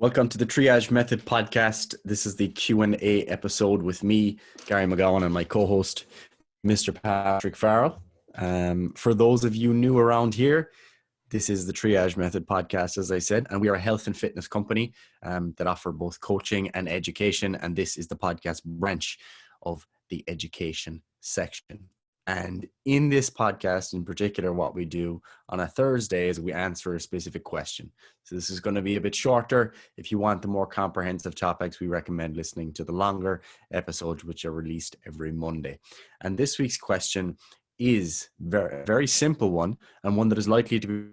Welcome to the Triage Method podcast. This is the Q&A episode with me, Gary McGowan, and my co-host, Mr. Patrick Farrell. For those of you new around here, this is the Triage Method podcast, as I said, and we are a health and fitness company that offer both coaching and education, and this is the podcast branch of the education section. And in this podcast in particular, what we do on a Thursday is we answer a specific question. So this is going to be a bit shorter. If you want the more comprehensive topics, we recommend listening to the longer episodes, which are released every Monday. And this week's question is a very simple one, and one that is likely to be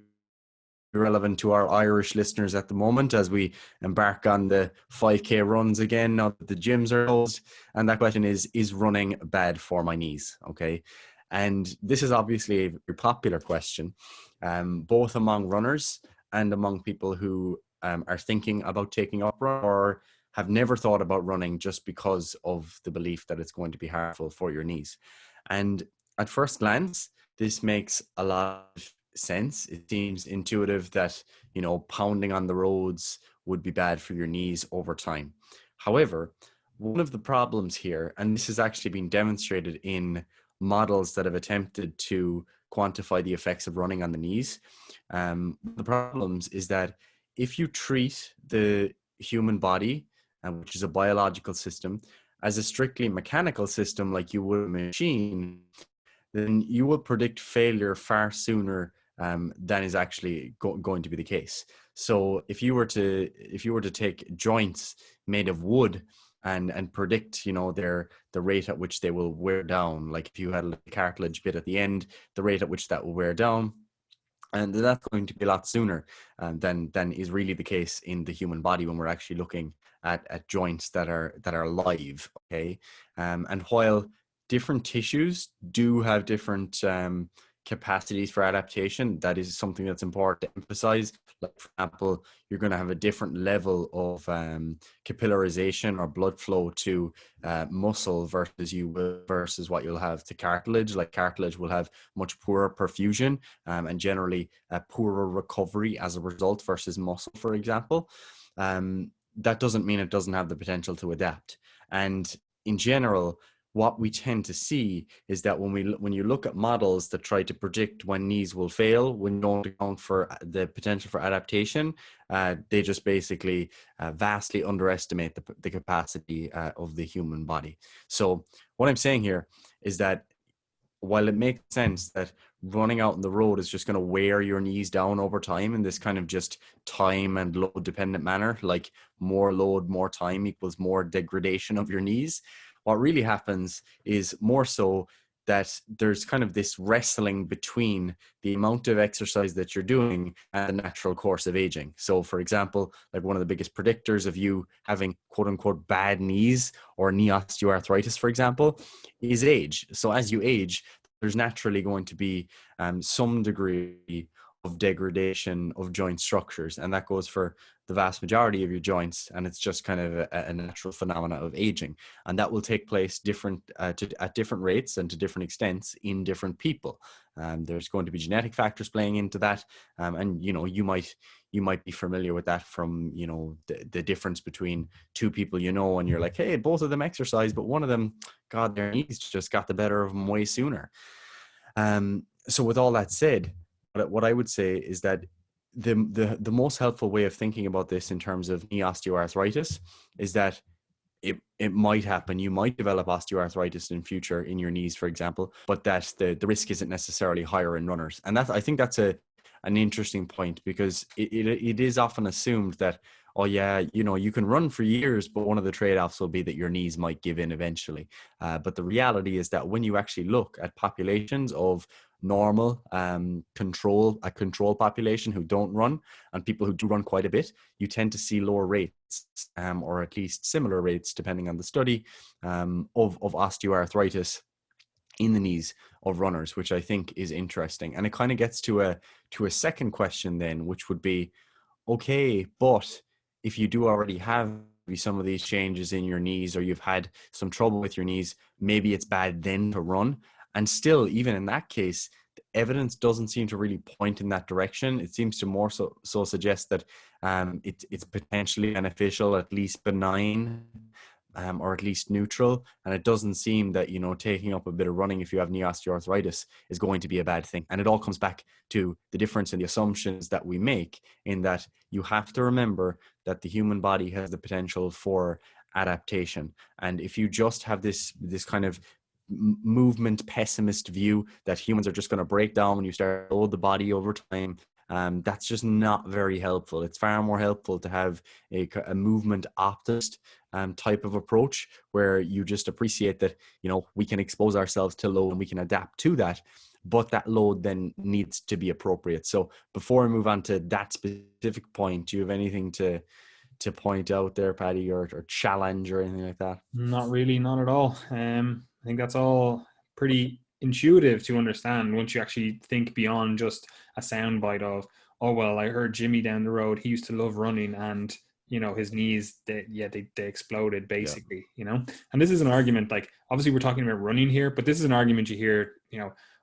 relevant to our Irish listeners at the moment as we embark on the 5K runs again now that the gyms are closed. And that question is running bad for my knees? Okay. And this is obviously a very popular question, both among runners and among people who are thinking about taking up run or have never thought about running just because of the belief that it's going to be harmful for your knees. And at first glance, this makes a lot of sense. It seems intuitive that, pounding on the roads would be bad for your knees over time. However, one of the problems here, and this has actually been demonstrated in models that have attempted to quantify the effects of running on the knees, the problems is that if you treat the human body, which is a biological system, as a strictly mechanical system like you would a machine, then you will predict failure far sooner than is actually going to be the case. So if you were to take joints made of wood and predict, the rate at which they will wear down, like if you had a cartilage bit at the end, the rate at which that will wear down, and that's going to be a lot sooner than is really the case in the human body when we're actually looking at joints that are live. Okay, and while different tissues do have different capacities for adaptation, that is something that's important to emphasize. Like, for example, you're going to have a different level of capillarization or blood flow to muscle versus what you'll have to cartilage. Like, cartilage will have much poorer perfusion and generally a poorer recovery as a result versus muscle, for example. That doesn't mean it doesn't have the potential to adapt. And in general, what we tend to see is that when you look at models that try to predict when knees will fail, when you don't account for the potential for adaptation, they just basically vastly underestimate the capacity of the human body. So what I'm saying here is that while it makes sense that running out on the road is just going to wear your knees down over time in this kind of just time and load dependent manner, like more load, more time equals more degradation of your knees, what really happens is more so that there's kind of this wrestling between the amount of exercise that you're doing and the natural course of aging. So, for example, like one of the biggest predictors of you having quote unquote bad knees or knee osteoarthritis, for example, is age. So as you age, there's naturally going to be some degree of degradation of joint structures, and that goes for the vast majority of your joints, and it's just kind of a natural phenomena of aging, and that will take place at different rates and to different extents in different people. There's going to be genetic factors playing into that, and you might be familiar with that from the difference between two people, and you're like, hey, both of them exercise, but one of them, God, their knees just got the better of them way sooner. So with all that said, what I would say is that the most helpful way of thinking about this in terms of knee osteoarthritis is that it might happen. You might develop osteoarthritis in future in your knees, for example, but that the risk isn't necessarily higher in runners. And I think that's an interesting point, because it is often assumed that, oh yeah, you can run for years, but one of the trade-offs will be that your knees might give in eventually. But the reality is that when you actually look at populations of normal control population who don't run and people who do run quite a bit, you tend to see lower rates or at least similar rates, depending on the study, of osteoarthritis in the knees of runners, which I think is interesting. And it kind of gets to a second question then, which would be, okay, but if you do already have some of these changes in your knees, or you've had some trouble with your knees, maybe it's bad then to run. And still, even in that case, evidence doesn't seem to really point in that direction. It seems to more so suggest that it's potentially beneficial, at least benign, or at least neutral. And it doesn't seem that, taking up a bit of running if you have knee osteoarthritis is going to be a bad thing. And it all comes back to the difference in the assumptions that we make, in that you have to remember that the human body has the potential for adaptation. And if you just have this kind of movement pessimist view that humans are just going to break down when you start to load the body over time, that's just not very helpful. It's far more helpful to have a movement optimist type of approach, where you just appreciate that, we can expose ourselves to load and we can adapt to that, but that load then needs to be appropriate. So before I move on to that specific point, do you have anything to point out there, Paddy, or challenge or anything like that? Not really, not at all. I think that's all pretty intuitive to understand once you actually think beyond just a soundbite of, oh, well, I heard Jimmy down the road, he used to love running, and his knees, they exploded, basically. And this is an argument, like, obviously we're talking about running here, but this is an argument you hear,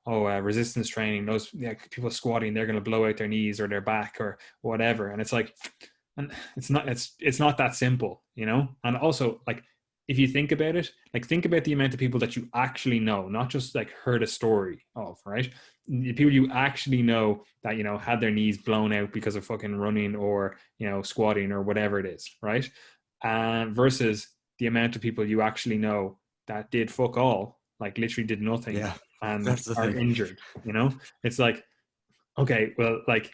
resistance training, those people squatting, they're going to blow out their knees or their back or whatever. And it's like, and it's not that simple, and also, like, if you think about it, like, think about the amount of people that you actually know, not just like heard a story of, right? The people you actually know that, had their knees blown out because of fucking running or, squatting or whatever it is, right? Versus the amount of people you actually know that did fuck all, like literally did nothing, Yeah, and that's the are thing. injured, It's like, okay, well, like,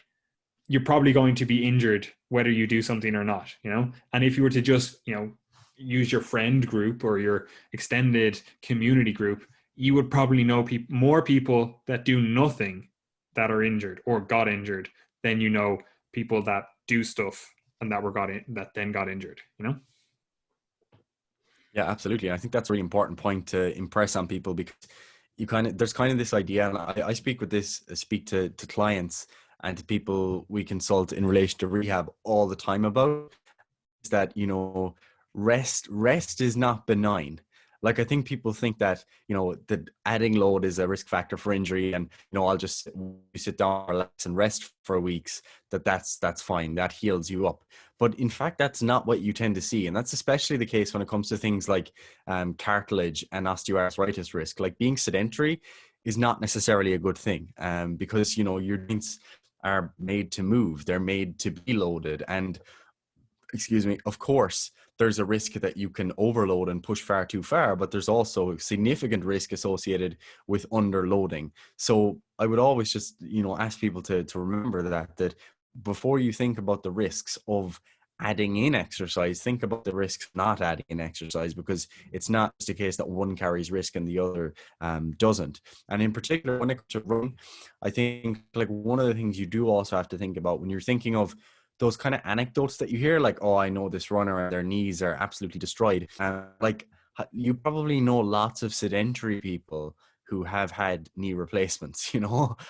you're probably going to be injured whether you do something or not, And if you were to just, use your friend group or your extended community group, you would probably know more people that do nothing that are injured or got injured than people that do stuff and that then got injured, Yeah, absolutely. And I think that's a really important point to impress on people, because there's kind of this idea, and I speak to clients and to people we consult in relation to rehab all the time about, is that, rest is not benign. Like, I think people think that, that adding load is a risk factor for injury, and, I'll just sit down, relax and rest for weeks, that's fine, that heals you up. But in fact, that's not what you tend to see. And that's especially the case when it comes to things like cartilage and osteoarthritis risk. Like, being sedentary is not necessarily a good thing, because, your joints are made to move, they're made to be loaded. And, excuse me, of course, there's a risk that you can overload and push far too far, but there's also significant risk associated with underloading. So I would always just, ask people to remember that before you think about the risks of adding in exercise, think about the risks of not adding in exercise, because it's not just a case that one carries risk and the other doesn't. And in particular, when it comes to running, I think, like, one of the things you do also have to think about when you're thinking of those kind of anecdotes that you hear, like, oh, I know this runner and their knees are absolutely destroyed. Like, you probably know lots of sedentary people who have had knee replacements.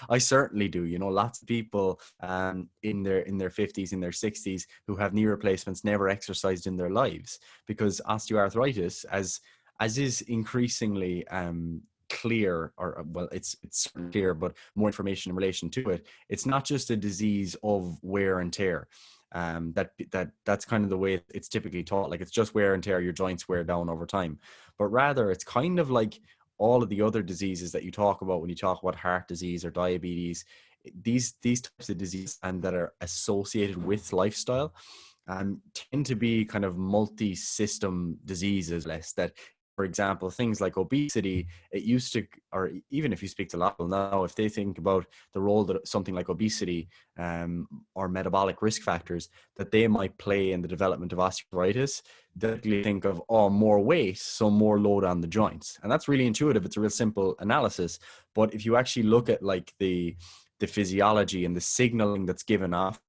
I certainly do. Lots of people in their 50s, in their 60s, who have knee replacements, never exercised in their lives, because osteoarthritis, as is increasingly clear, or well, it's clear, but more information in relation to it, it's not just a disease of wear and tear. That's kind of the way it's typically taught. Like, it's just wear and tear, your joints wear down over time. But rather, it's kind of like all of the other diseases that you talk about when you talk about heart disease or diabetes. These types of diseases, and that are associated with lifestyle, tend to be kind of multi-system diseases. Less that, for example, things like obesity, it used to, or even if you speak to a lot of people now, if they think about the role that something like obesity or metabolic risk factors that they might play in the development of osteoarthritis, they think of, oh, more weight, so more load on the joints. And that's really intuitive. It's a real simple analysis. But if you actually look at, like, the physiology and the signaling that's given off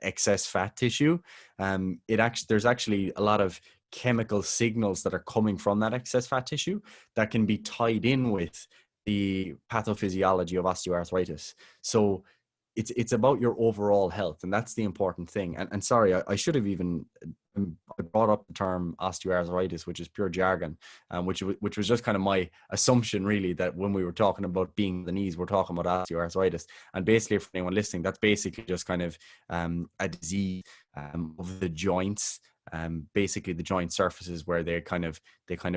excess fat tissue, there's actually a lot of chemical signals that are coming from that excess fat tissue that can be tied in with the pathophysiology of osteoarthritis. So it's about your overall health, and that's the important thing. And sorry, I should have even, I brought up the term osteoarthritis, which is pure jargon, which was just kind of my assumption, really, that when we were talking about being the knees, we're talking about osteoarthritis. And basically, for anyone listening, that's basically just kind of a disease of the joints. Basically the joint surfaces where they kind of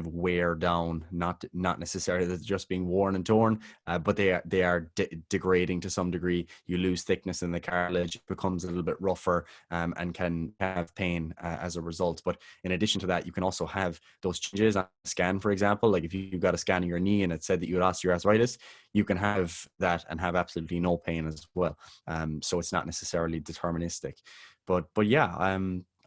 wear down, not necessarily that they're just being worn and torn, but they are degrading to some degree. You lose thickness in the cartilage, it becomes a little bit rougher, and can have pain as a result. But in addition to that, you can also have those changes on a scan, for example. Like if you got a scan of your knee and it said that you had osteoarthritis, you can have that and have absolutely no pain as well. So it's not necessarily deterministic. But yeah,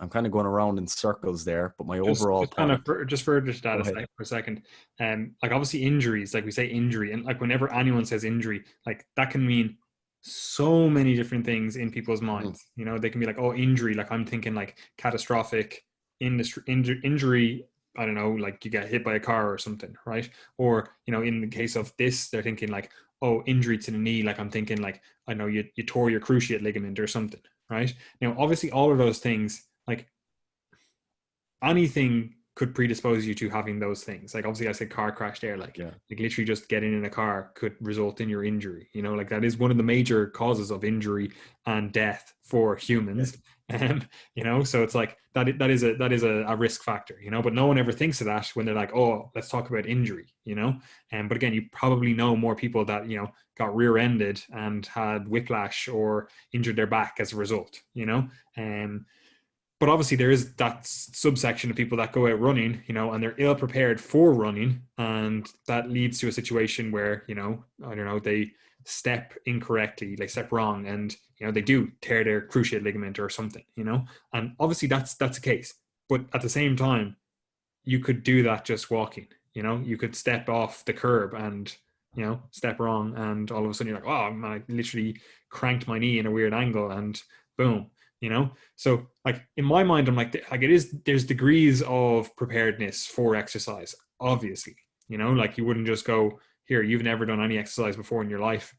I'm kind of going around in circles there, but my overall point. Just further to that for a second. Like obviously injuries, like we say injury, and like whenever anyone says injury, like that can mean so many different things in people's minds. Mm-hmm. You know, they can be like, oh, injury, like I'm thinking like catastrophic injury. I don't know, like you get hit by a car or something, right? Or, you know, in the case of this, they're thinking like, oh, injury to the knee, like I'm thinking like, I know you tore your cruciate ligament or something, right? Now, obviously all of those things, like anything could predispose you to having those things. Like obviously I said car crash there, like literally just getting in a car could result in your injury. You know, like that is one of the major causes of injury and death for humans. You know, so it's like that is a risk factor, you know, but no one ever thinks of that when they're like, oh, let's talk about injury, you know. But again, you probably know more people that, you know, got rear-ended and had whiplash or injured their back as a result, you know. But obviously there is that subsection of people that go out running, you know, and they're ill prepared for running. And that leads to a situation where, you know, I don't know, they step incorrectly, they step wrong, and, you know, they do tear their cruciate ligament or something, you know. And obviously that's the case. But at the same time, you could do that just walking, you know, you could step off the curb and, you know, step wrong, and all of a sudden you're like, oh, I literally cranked my knee in a weird angle, and boom, you know. So like in my mind, I'm like there's degrees of preparedness for exercise, obviously, you know. Like you wouldn't just go, here, you've never done any exercise before in your life,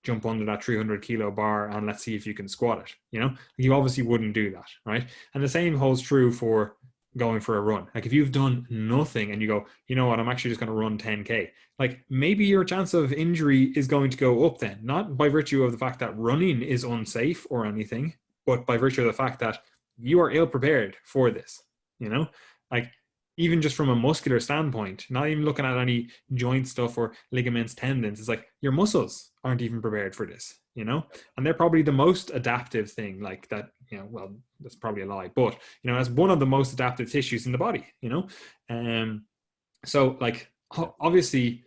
jump under that 300 kilo bar and let's see if you can squat it, you know. You obviously wouldn't do that, right? And the same holds true for going for a run. Like if you've done nothing and you go, you know what, I'm actually just going to run 10K, like maybe your chance of injury is going to go up then, not by virtue of the fact that running is unsafe or anything, but by virtue of the fact that you are ill prepared for this, you know. Like even just from a muscular standpoint, not even looking at any joint stuff or ligaments, tendons, it's like your muscles aren't even prepared for this, you know. And they're probably the most adaptive thing, like that, you know. Well, that's probably a lie, but, you know, as one of the most adaptive tissues in the body, you know. So like obviously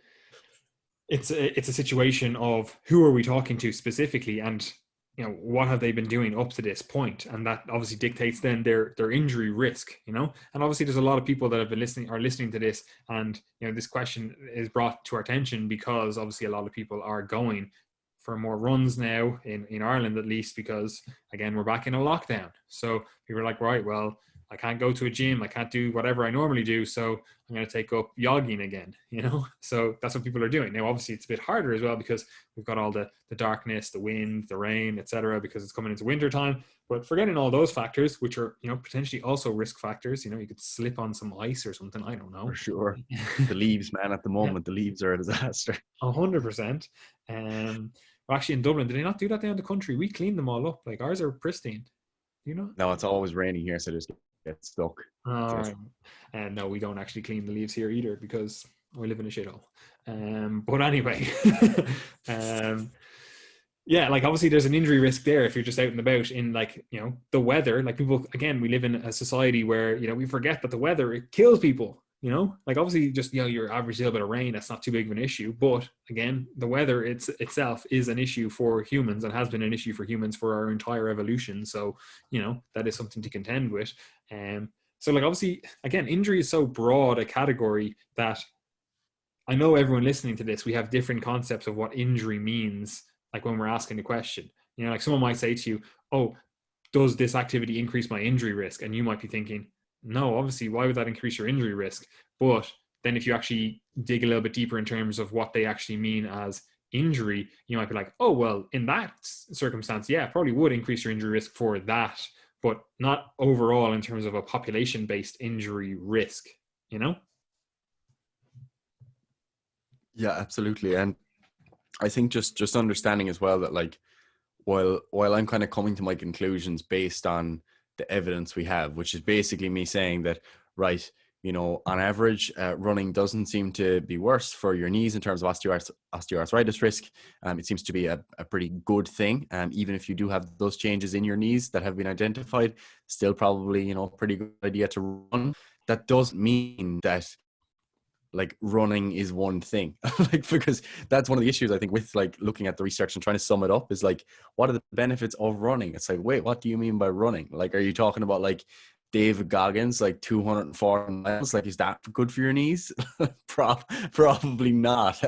it's a situation of who are we talking to specifically, and, you know, what have they been doing up to this point, and that obviously dictates then their injury risk, you know. And obviously there's a lot of people that have been listening to this, and, you know, this question is brought to our attention because obviously a lot of people are going for more runs now in Ireland, at least, because again, we're back in a lockdown. So people are like, right, well, I can't go to a gym, I can't do whatever I normally do, so I'm going to take up jogging again, you know. So that's what people are doing now. Obviously it's a bit harder as well because we've got all the darkness, the wind, the rain, etc., because it's coming into winter time. But forgetting all those factors, which are, you know, potentially also risk factors, you know, you could slip on some ice or something, I don't know. For sure. The leaves, man, at the moment, the leaves are a disaster. 100%. Well, actually in Dublin, did they not do that down in the country? We cleaned them all up. Like ours are pristine. Do you know? No, it's always raining here, so just get stuck. All right. And no, we don't actually clean the leaves here either because we live in a shithole. But anyway, yeah, like obviously there's an injury risk there if you're just out and about in, like, you know, the weather. Like people, again, we live in a society where, you know, we forget that the weather, it kills people, you know. Like obviously just, you know, your average little bit of rain, that's not too big of an issue. But again, the weather itself is an issue for humans and has been an issue for humans for our entire evolution. So, you know, that is something to contend with. So like obviously, again, injury is so broad a category that I know everyone listening to this, we have different concepts of what injury means. Like when we're asking the question, you know, like someone might say to you, oh, does this activity increase my injury risk? And you might be thinking, no, obviously, why would that increase your injury risk? But then if you actually dig a little bit deeper in terms of what they actually mean as injury, you might be like, oh, well, in that circumstance, yeah, it probably would increase your injury risk for that but not overall in terms of a population-based injury risk, you know? Yeah, absolutely. And I think just understanding as well that like while I'm kind of coming to my conclusions based on the evidence we have, which is basically me saying that, right, on average, running doesn't seem to be worse for your knees in terms of osteoarthritis risk. It seems to be a pretty good thing. Even if you do have those changes in your knees that have been identified, still probably, pretty good idea to run. That doesn't mean that like running is one thing. Like, because that's one of the issues I think with like looking at the research and trying to sum it up is like, what are the benefits of running? It's like, wait, what do you mean by running? Like, are you talking about like David Goggins, like 240 miles? Like, is that good for your knees? Probably not.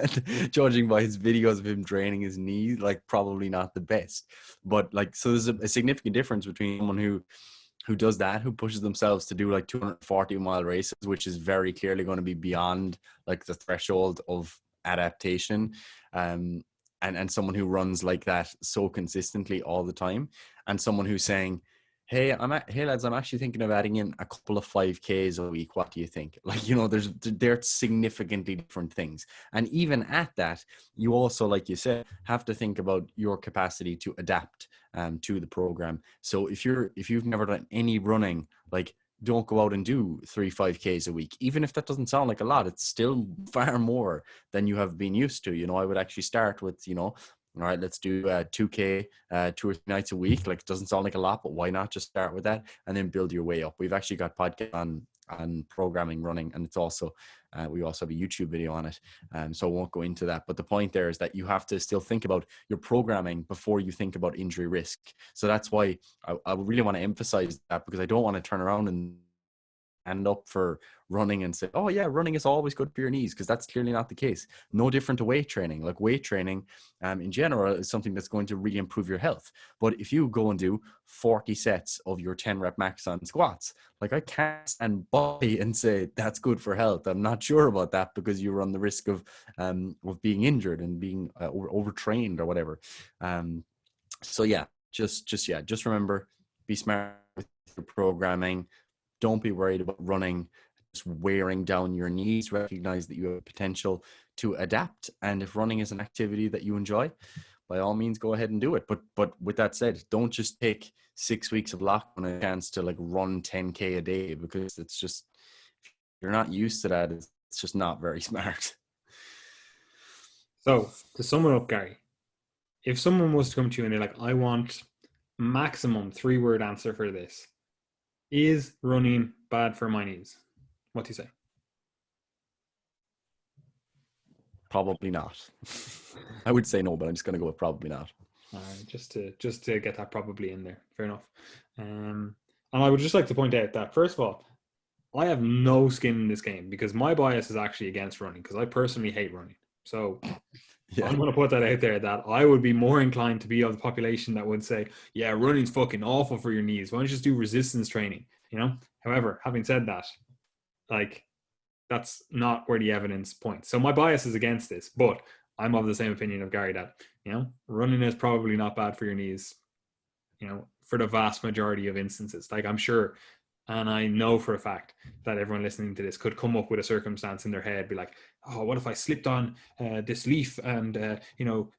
Judging by his videos of him draining his knees, like probably not the best. But like, so there's a significant difference between someone who does that, who pushes themselves to do like 240-mile races, which is very clearly going to be beyond like the threshold of adaptation, and someone who runs like that so consistently all the time, and someone who's saying, hey lads, I'm actually thinking of adding in a couple of 5Ks a week. What do you think? Like, they're significantly different things. And even at that, you also, like you said, have to think about your capacity to adapt to the program. So if you've never done any running, like, don't go out and do 5Ks a week. Even if that doesn't sound like a lot, it's still far more than you have been used to. I would actually start with, all right, let's do 2K 2 or 3 nights a week. Like, it doesn't sound like a lot, but why not just start with that and then build your way up? We've actually got podcasts on programming running, and it's also we also have a YouTube video on it. So I won't go into that. But the point there is that you have to still think about your programming before you think about injury risk. So that's why I really want to emphasize that, because I don't want to turn around and end up for running and say, oh yeah, running is always good for your knees, because that's clearly not the case. No different to weight training. Like, weight training in general is something that's going to really improve your health. But if you go and do 40 sets of your 10 rep max on squats, like, I can't stand by and say that's good for health. I'm not sure about that, because you run the risk of being injured and being overtrained or whatever. So yeah, just remember, be smart with your programming. Don't be worried about running just wearing down your knees. Recognize that you have potential to adapt. And if running is an activity that you enjoy, by all means, go ahead and do it. But with that said, don't just take 6 weeks of lockdown and a chance to like run 10K a day, because it's just, if you're not used to that, it's just not very smart. So to sum it up, Gary, if someone was to come to you and they're like, I want maximum 3-word answer for this, is running bad for my knees? What do you say? Probably not. I would say no, but I'm just going to go with probably not. All right, just to get that probably in there. Fair enough. And I would just like to point out that, first of all, I have no skin in this game, because my bias is actually against running, because I personally hate running. So Yeah. I'm going to put that out there, that I would be more inclined to be of the population that would say, yeah, running's fucking awful for your knees. Why don't you just do resistance training? However, having said that, like, that's not where the evidence points. So my bias is against this, but I'm of the same opinion of Gary, that, running is probably not bad for your knees, for the vast majority of instances. Like, I'm sure, and I know for a fact that everyone listening to this could come up with a circumstance in their head, be like, oh, what if I slipped on this leaf and,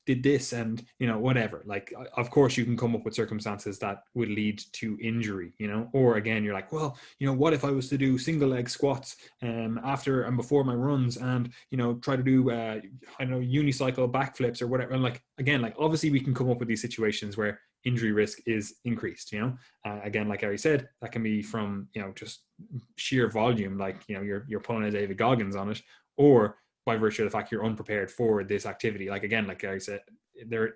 did this and, whatever. Like, of course, you can come up with circumstances that would lead to injury, or again, you're like, well, what if I was to do single leg squats after and before my runs and, try to do, unicycle backflips or whatever. And like, again, like, obviously we can come up with these situations where injury risk is increased, again, like Gary said, that can be from, just sheer volume, like, you're pulling a David Goggins on it, or by virtue of the fact you're unprepared for this activity. Like, again, like Gary said,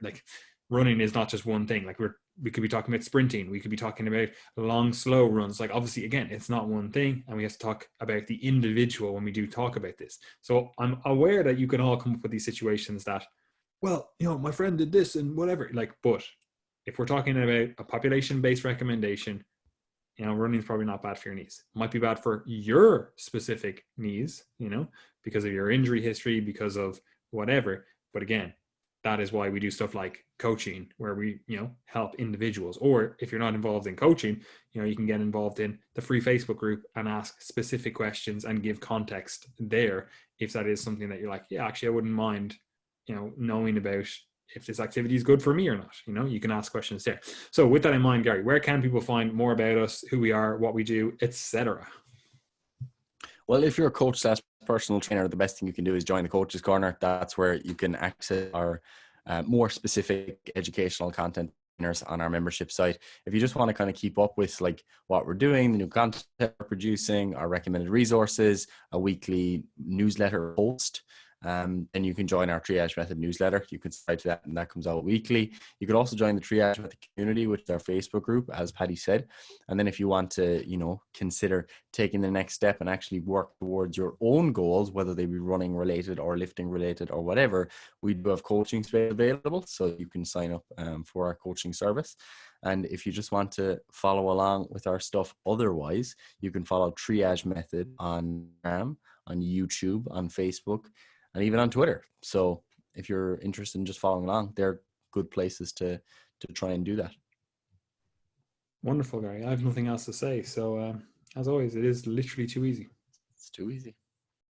like, running is not just one thing. Like, we could be talking about sprinting, we could be talking about long, slow runs. Like, obviously, again, it's not one thing, and we have to talk about the individual when we do talk about this. So I'm aware that you can all come up with these situations that, well, my friend did this and whatever, like, but if we're talking about a population-based recommendation, running is probably not bad for your knees. It might be bad for your specific knees, because of your injury history, because of whatever. But again, that is why we do stuff like coaching, where we, help individuals. Or if you're not involved in coaching, you can get involved in the free Facebook group and ask specific questions and give context there, if that is something that you're like, yeah, actually I wouldn't mind, knowing about if this activity is good for me or not. You can ask questions there. So with that in mind, Gary, where can people find more about us, who we are, what we do, etc.? Well, if you're a coach / personal trainer, the best thing you can do is join the Coaches Corner. That's where you can access our more specific educational content on our membership site. If you just want to kind of keep up with like what we're doing, the new content we're producing, our recommended resources, a weekly newsletter post, then you can join our Triage Method newsletter. You can subscribe to that, and that comes out weekly. You could also join the Triage Method community, which is our Facebook group, as Paddy said. And then if you want to, consider taking the next step and actually work towards your own goals, whether they be running related or lifting related or whatever, we do have coaching space available. So you can sign up for our coaching service. And if you just want to follow along with our stuff otherwise, you can follow Triage Method on Instagram, on YouTube, on Facebook, and even on Twitter. So if you're interested in just following along, they're good places to try and do that. Wonderful, Gary. I have nothing else to say. So as always, it is literally too easy. It's too easy.